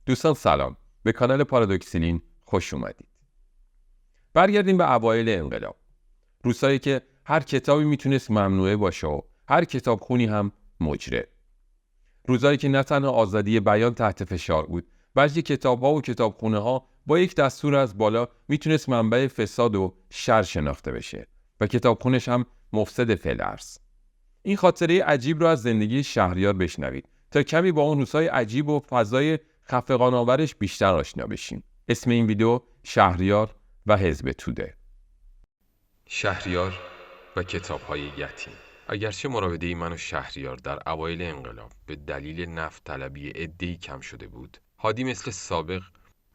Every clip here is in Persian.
دوستان سلام، به کانال پارادوکسیلین خوش اومدید. برگردیم به اوایل انقلاب. روزایی که هر کتابی میتونست ممنوعه باشه و هر کتابخونی هم مجره. روزایی که نه تنها آزادی بیان تحت فشار بود، بلکه کتاب‌ها و کتابخونه‌ها با یک دستور از بالا میتونست منبع فساد و شر شناخته بشه و کتابخونش هم مفسد فی‌الارض. این خاطره عجیب رو از زندگی شهریار بشنوید تا کمی با اون روزهای عجیب و فضای خفقان‌آورش بیشتر آشنا بشیم. اسم این ویدیو شهریار و حزب توده. شهریار و کتاب‌های یتیم. اگرچه مراوده من و شهریار در اوایل انقلاب به دلیل نفت طلبی عده‌ای کم شده بود، هادی مثل سابق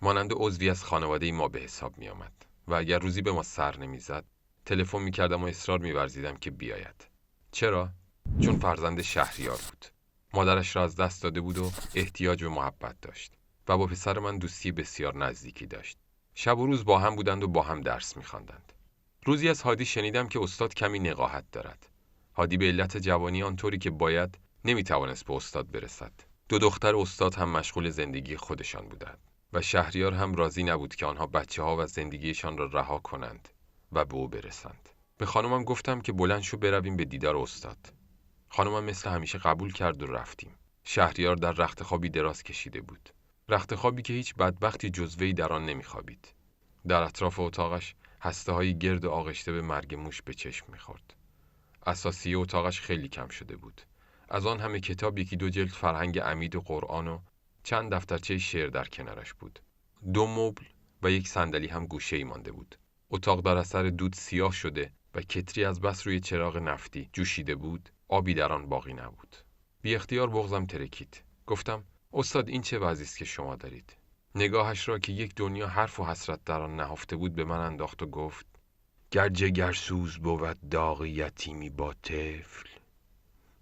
مانند عضوی از خانواده ما به حساب می آمد و اگر روزی به ما سر نمی‌زد، تلفن می‌کردم و اصرار می‌ورزیدم که بیاید. چرا؟ چون فرزند شهریار بود. مادرش را از دست داده بود و احتیاج به محبت داشت و با پسر من دوستی بسیار نزدیکی داشت. شب و روز با هم بودند و با هم درس می‌خواندند. روزی از هادی شنیدم که استاد کمی نقاهت دارد. هادی به علت جوانی آنطوری که باید نمیتوانست به استاد برسد. دو دختر استاد هم مشغول زندگی خودشان بودند و شهریار هم راضی نبود که آنها بچه‌ها و زندگیشان را رها کنند و به او برسند. به خانمم گفتم که بلند شو برویم به دیدار استاد. خانمم مثل همیشه قبول کرد و رفتیم. شهریار در رخت خوابی دراز کشیده بود. رخت خوابی که هیچ بدبختی جز وی در آن نمیخوابید. در اطراف اتاقش هسته‌های گرد و آغشته به مرگ موش به چشم می‌خورد. اساسیه اتاقش خیلی کم شده بود. از آن همه کتاب یکی دو جلد فرهنگ عمید و قرآن و چند دفترچه شعر در کنارش بود. دو مبل و یک صندلی هم گوشه‌ای مانده بود. اتاق در اثر دود سیاه شده و کتری از بس روی چراغ نفتی جوشیده بود، آبی در آن باقی نبود. بی اختیار بغضم ترکید. گفتم: استاد این چه وضعی است که شما دارید؟ نگاهش را که یک دنیا حرف و حسرت در آن نهفته بود به من انداخت و گفت: گر جگرسوز بود داغ یتیمی با طفل،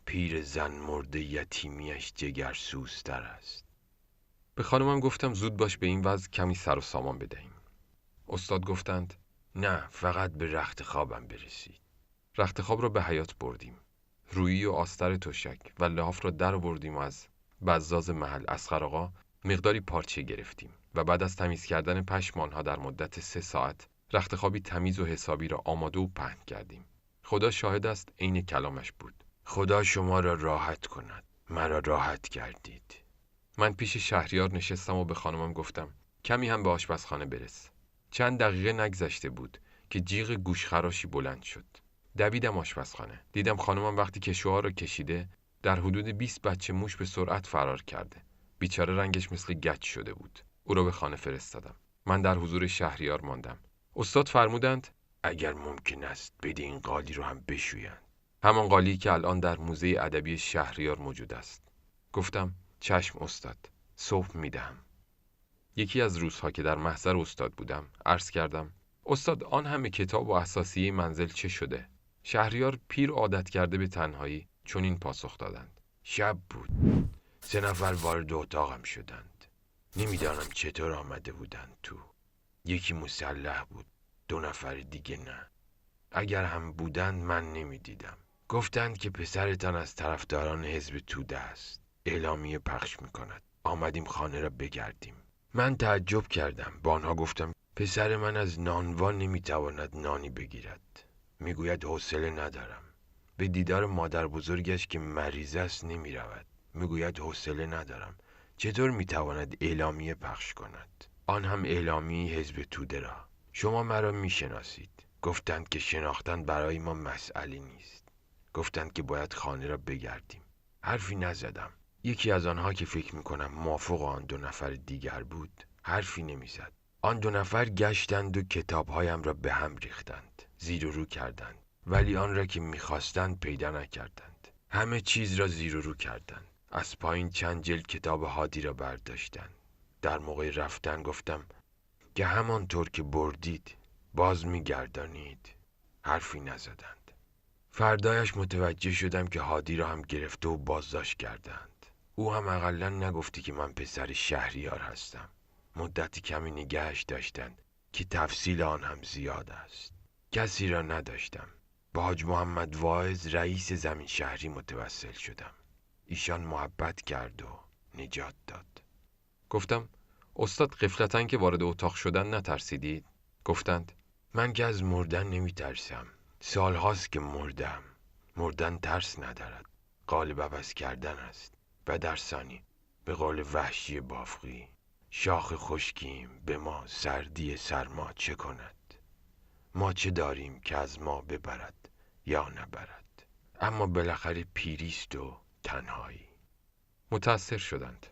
پیر زن مرده یتیمیش جگرسوزتر است. به خانمم گفتم زود باش به این وضع کمی سر و سامان بدهیم. استاد گفتند: نه، فقط به رخت خوابم برسید. رخت خواب را به حیاط بردیم. رویی و آستر تشک و لحاف را در آوردیم و از بزاز محل اصغر آقا مقداری پارچه گرفتیم و بعد از تمیز کردن پشم آنها در مدت 3 ساعت رخت خوابی تمیز و حسابی را آماده و پهن کردیم. خدا شاهد است عین کلامش بود: خدا شما را راحت کند، مرا راحت کردید. من پیش شهریار نشستم و به خانمم گفتم: کمی هم به آشپزخانه برس. چند دقیقه نگذشته بود که جیغ گوشخراشی بلند شد. دویدم آشپزخانه. دیدم خانمم وقتی کشوها را کشیده در حدود 20 بچه موش به سرعت فرار کرده. بیچاره رنگش مثل گچ شده بود. او را به خانه فرستادم. من در حضور شهریار ماندم. استاد فرمودند: اگر ممکن است بده این قالی رو هم بشویند. همان قالی که الان در موزه ادبی شهریار موجود است. گفتم: چشم استاد، صبح میدهم. یکی از روزها که در محضر استاد بودم عرض کردم: استاد آن همه کتاب و اساسیه منزل چه شده؟ شهریار پیر عادت کرده به تنهایی چنین پاسخ دادند: شب بود، 3 نفر وارد اتاقم شدند. نمیدانم چطور آمده بودند تو. یکی مسلح بود، 2 نفر دیگه نه. اگر هم بودند من نمیدیدم. گفتند که پسرتان از طرفداران حزب توده است، اعلامیه پخش میکند. آمدیم خانه را بگردیم. من تعجب کردم. با آنها گفتم: پسر من از نانوا نمیتواند نانی بگیرد. میگوید حوصله ندارم. به دیدار مادر بزرگش که مریض است نمیرود. میگوید حوصله ندارم. چطور میتواند اعلامیه پخش کند؟ آن هم اعلامیه حزب توده را. شما مرا میشناسید. گفتند که شناختن برای ما مسئله نیست. گفتند که باید خانه را بگردیم. حرفی نزدم. یکی از آنها که فکر میکنم موافق آن 2 نفر دیگر بود حرفی نمیزد. آن 2 نفر گشتند و کتابهایم را به هم ریختند، زیر و رو کردند، ولی آن را که میخواستند پیدا نکردند. همه چیز را زیر و رو کردند. از پایین چند جلد کتاب هادی را برداشتند. در موقع رفتن گفتم که همانطور که بردید باز میگردانید. حرفی نزدند. فردایش متوجه شدم که هادی را هم گرفته و بازداشت کردند. او هم اقلا نگفتی که من پسر شهریار هستم. مدتی کمی نگهش داشتند که تفصیل آن هم زیاد است. کسی را نداشتم. با حاج محمد واعظ رئیس زمین شهری متوسل شدم. ایشان محبت کرد و نجات داد. گفتم استاد غفلتاً که وارد اتاق شدن نترسیدید؟ گفتند من که از مردن نمی ترسم. سالهاست که مردم. مردن ترس ندارد. قالب عوض کردن است. و در ثانی به قول وحشی بافقی شاخ خشکیم به ما سردی سرما چه کند؟ ما چه داریم که از ما ببرد یا نبرد؟ اما بالاخره پیریست و تنهایی. متأثر شدند.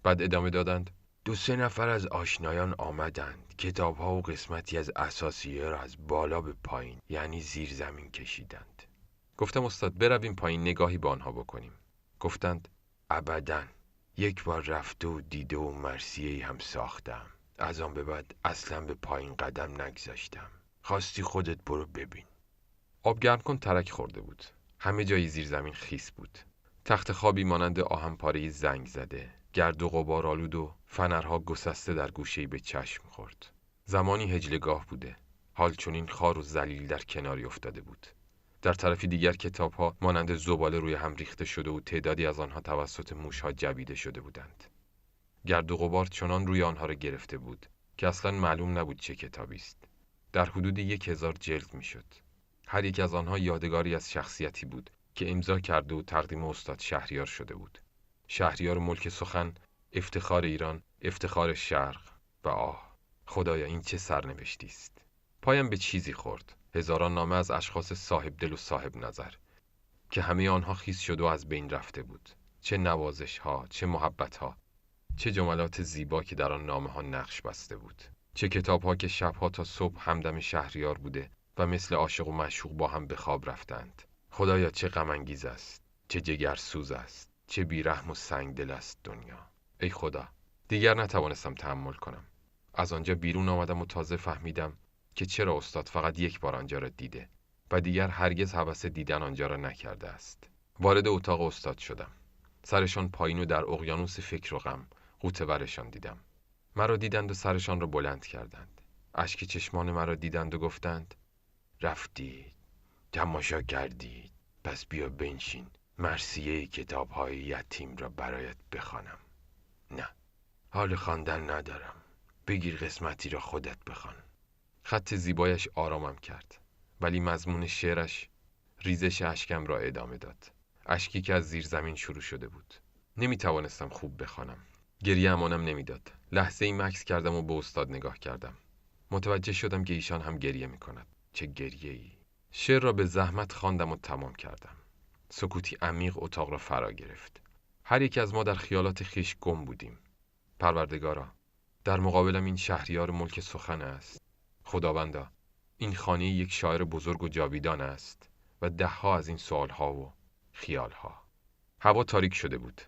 بعد ادامه دادند 2-3 نفر از آشنایان آمدند. کتاب‌ها و قسمتی از اساسیه را از بالا به پایین یعنی زیر زمین کشیدند. گفتم استاد برویم پایین نگاهی به آنها بکنیم. گفتند ابداً. یک بار رفته و دیده و مرثیه‌ای هم ساختم. از آن به بعد اصلاً به پایین قدم نگذاشتم. خواستی خودت برو ببین. آب گرم کن ترک خورده بود. همه جای زیر زمین خیس بود. تخت خوابی مانند آهن پاره‌ای زنگ زده، گرد و غبار آلود و فنرها گسسته در گوشه‌ای به چشم خورد. زمانی هجلگاه بوده. حال چنین خار و ذلیل در کناری افتاده بود. در طرفی دیگر کتاب‌ها مانند زباله روی هم ریخته شده و تعدادی از آنها توسط موش‌ها جویده شده بودند. گرد و غبار چنان روی آنها را گرفته بود که اصلاً معلوم نبود چه کتابی است. در حدود 1000 جلد میشد. هر یک از آنها یادگاری از شخصیتی بود که امضا کرده و تقدیم استاد شهریار شده بود. شهریار ملک سخن، افتخار ایران، افتخار شرق و آه خدایا این چه سرنوشتی است. پایم به چیزی خورد. هزاران نامه از اشخاص صاحب دل و صاحب نظر که همه آنها خیس شده و از بین رفته بود. چه نوازش ها، چه محبت ها، چه جملات زیبا که در آن نامه ها نقش بسته بود. چه کتاب ها که شبها تا صبح همدم شهریار بوده و مثل عاشق و معشوق با هم به خواب رفتند. خدایا چه غم انگیز است، چه جگرسوز است، چه بیرحم و سنگدل است دنیا. ای خدا، دیگر نتوانستم تحمل کنم. از آنجا بیرون آمدم و تازه فهمیدم که چرا استاد فقط یک بار آنجا را دیده و دیگر هرگز هوس دیدن آنجا را نکرده است. وارد اتاق استاد شدم. سرشان پایین و در اقیانوس فکر و غم غوطه‌ورشان دیدم. مرا دیدند و سرشان را بلند کردند. اشک چشمان مرا دیدند و گفتند رفتید، تماشا کردید، پس بیا بنشین مرثیه کتاب‌های یتیم را برایت بخوانم. نه، حال خواندن ندارم. بگیر قسمتی را خودت بخوان. خط زیبایش آرامم کرد، ولی مضمون شعرش ریزش اشکم را ادامه داد. اشکی که از زیر زمین شروع شده بود. نمی توانستم خوب بخوانم. گریه امانم نمیداد. لحظه ای مکث کردم و به استاد نگاه کردم. متوجه شدم که ایشان هم گریه می کند. چه گریه ای. شعر را به زحمت خواندم و تمام کردم. سکوتی عمیق اتاق را فرا گرفت. هر یک از ما در خیالات خویش گم بودیم. پروردگارا، در مقابلم این شهریار ملک سخن است. خداوندا، این خانه یک شاعر بزرگ و جاویدان است و 10 از این سوالها و خیالها. هوا تاریک شده بود.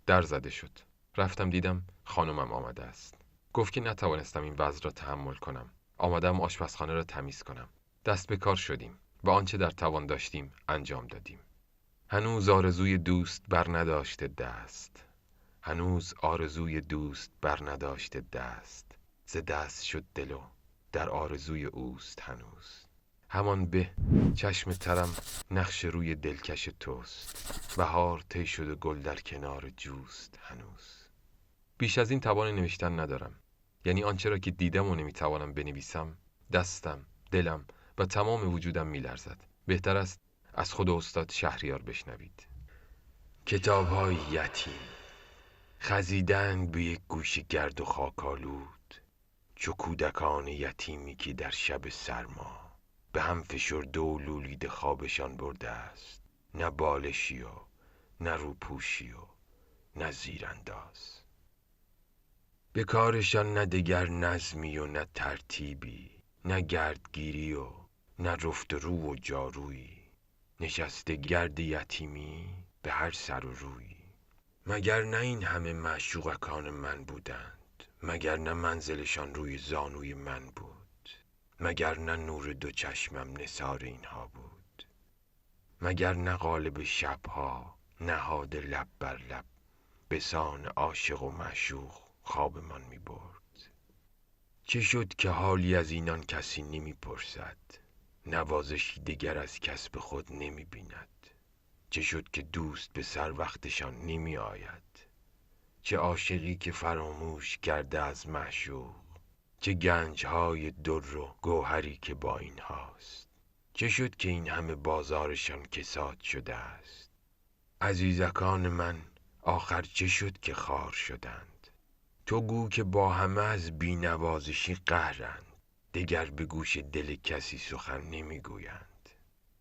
در زده شد. رفتم دیدم خانمم آمده است. گفت که نتوانستم این وضع را تحمل کنم. آمدم آشپزخانه را تمیز کنم. دست به کار شدیم و آنچه در توان داشتیم انجام دادیم. هنوز آرزوی دوست بر نداشته دست. هنوز آرزوی دوست بر نداشته دست. ز دست شد دل و در آرزوی اوست هنوز. همان به چشم ترم نقش روی دلکش توست. بهار طی شد و گل در کنار جوست هنوز. بیش از این توان نوشتن ندارم. یعنی آنچه را که دیدم و نمیتوانم بنویسم، دستم، دلم و تمام وجودم میلرزد. بهتر است از خود استاد شهریار بشنوید. کتاب‌های یتیم خزیدند به یک گوش گرد و خاک‌آلود، چو کودکان یتیمی که در شب سرما به هم فشرده و لولیده خوابشان برده است. نه بالشی و نه روپوشی و نه زیرانداز. به کارشان نه دگر نظمی و نه ترتیبی، نه گردگیری و نه رفت رو و جارویی. نشسته گرد یتیمی به هر سر و رویی. مگر نه این همه معشوقکان من بودند؟ مگر نه منزلشان روی زانوی من بود؟ مگر نه نور 2 چشمم نثار اینها بود؟ مگر نه غالب شبها نهاده لب بر لب بسان عاشق و معشوق خوابمان می برد؟ چه شد که حالی از اینان کسی نمی پرسد؟ نوازشی دگر از کسب خود نمی بیند؟ چه شد که دوست به سر وقتشان نمی آید؟ چه عاشقی که فراموش کرده از معشوق، چه گنجهای در و گوهری که با این هاست. چه شد که این همه بازارشان کساد شده است؟ عزیزکان من آخر چه شد که خوار شدند؟ تو گو که با همه از بینوازشی قهرند، دگر به گوش دل کسی سخن نمیگویند.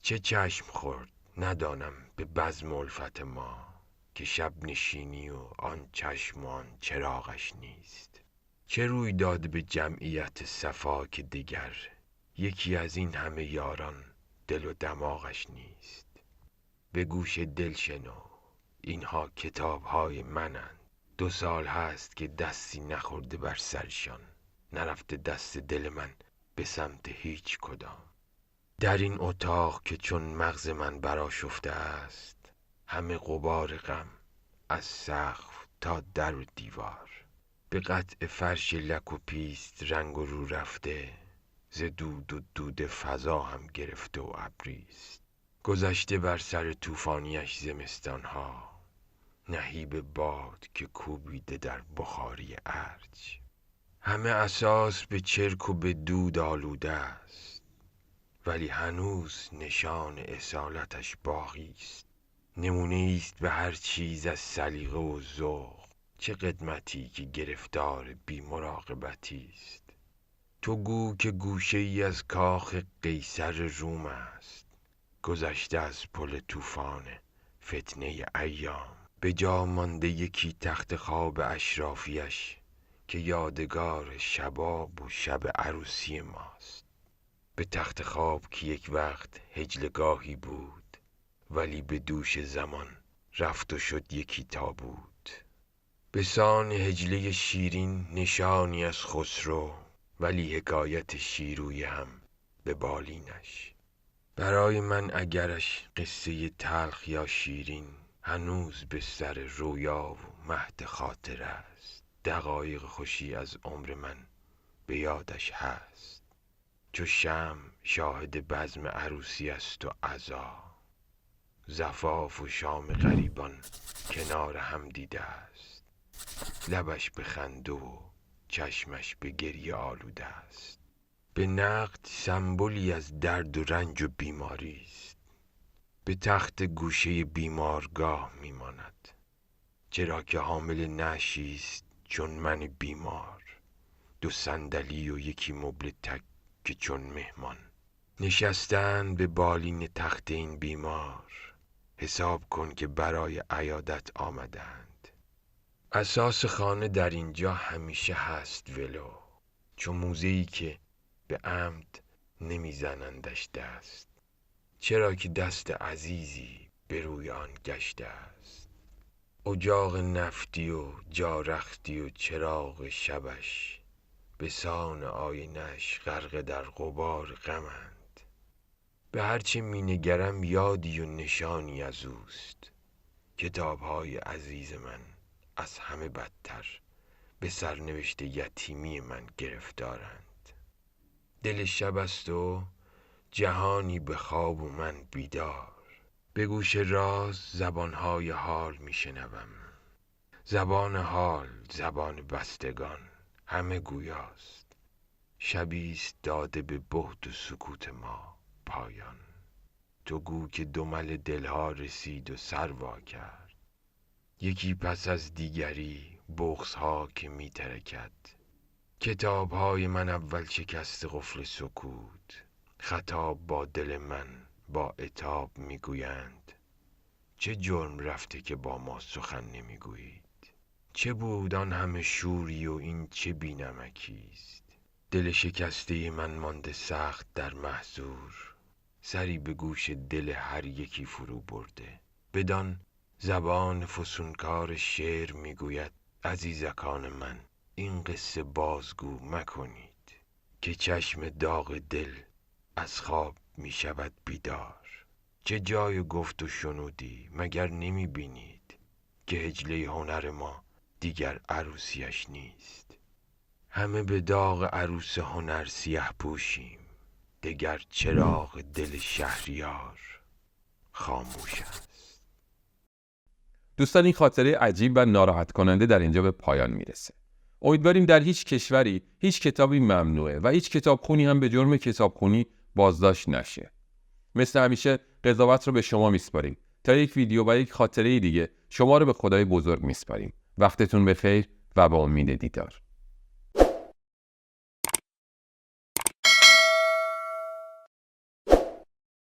چه چشم خورد ندانم به بزم الفت ما، که شب نشینی و آن چشم و آن چراغش نیست. چه روی داده به جمعیت صفا که دگر یکی از این همه یاران دل و دماغش نیست. به گوش دل شنو، اینها کتاب‌های منند. 2 سال هست که دستی نخورده بر سرشان، نرفته دست دل من به سمت هیچ کدام. در این اتاق که چون مغز من برآشفته است، همه غبار غم از سقف تا در و دیوار، به قطع فرش لک و پیست رنگ و رو رفته، ز دود و دود فضا هم گرفته و ابریست. گذشته بر سر طوفانیش زمستانها، نهیب باد که کوبیده در بخاری ارج. همه اساس به چرک و به دود آلوده است، ولی هنوز نشان اصالتش باقی است. نمونه است به هر چیز از سلیقه و ذوق، چه قدمتی که گرفتار بی مراقبتی است. تو گو که گوشه ای از کاخ قیصر روم است، گذشته از پل طوفان فتنه ایام. به جا مانده یکی تخت خواب اشرافیش، که یادگار شباب و شب عروسی ماست. به تخت خواب که یک وقت هجلگاهی بود، ولی به دوش زمان رفت و شد یکی تابوت. به سان هجله شیرین نشانی از خسرو، ولی حکایت شیرویه هم به بالینش. برای من اگرش قصه تلخ یا شیرین، هنوز به سر رویا و مهد خاطر است. دقایق خوشی از عمر من به یادش هست، چو شمع شاهد بزم عروسی است و عزا. زفاف و شام غریبان کنار هم دیده است، لبش به خنده و چشمش به گریه آلوده است. به نقد سمبولی از درد و رنج و بیماری است، به تخت گوشه بیمارگاه میماند. چرا که حامل نعشی است چون من بیمار، 2 صندلی و یکی مبل تک که چون مهمان. نشستن به بالین تخت این بیمار، حساب کن که برای عیادت آمدند. اساس خانه در اینجا همیشه هست ولو، چون موزه‌ای که به عمد نمیزنندش دست. چرا که دست عزیزی به روی آن گشته است. اجاق نفتی و جارختی و چراغ شبش، به سان آینش غرق در غبار غمند. به هرچه می نگرم یادی و نشانی از اوست. کتاب‌های عزیز من از همه بدتر به سرنوشت یتیمی من گرفتارند. دل شب است و جهانی به خواب و من بیدار. به گوش راز زبانهای حال می شنوم. زبان حال، زبان بستگان، همه گویاست. شبیست داده به بهت و سکوت ما پایان. تو گو که دمل دلها رسید و سر وا کرد، یکی پس از دیگری بغضها که می ترکد. کتاب‌های من اول شکست قفل سکوت، خطاب با دل من با عتاب میگویند. چه جرم رفته که با ما سخن نمیگویید؟ چه بود آن همه شوری و این چه بی‌نمکیست؟ دل شکسته من مانده سخت در محضور، سری به گوش دل هر یکی فرو برده. بدان زبان فسونکار شعر میگوید عزیزکان من، این قصه بازگو مکنید، که چشم داغ دل از خواب می شود بیدار. چه جای گفت و شنودی مگر نمی بینید که هجله هنر ما دیگر عروسیش نیست؟ همه به داغ عروس هنر سیه پوشیم، دگر چراغ دل شهریار خاموش است. دوستان این خاطره عجیب و ناراحت کننده در اینجا به پایان میرسه. امیدواریم در هیچ کشوری هیچ کتابی ممنوعه و هیچ کتابخونی هم به جرم کتابخونی بازداشت نشه. مثل همیشه قضاوت رو به شما میسپاریم. تا یک ویدیو و یک خاطره دیگه شما رو به خدای بزرگ میسپاریم. وقتتون بخیر و با امید دیدار.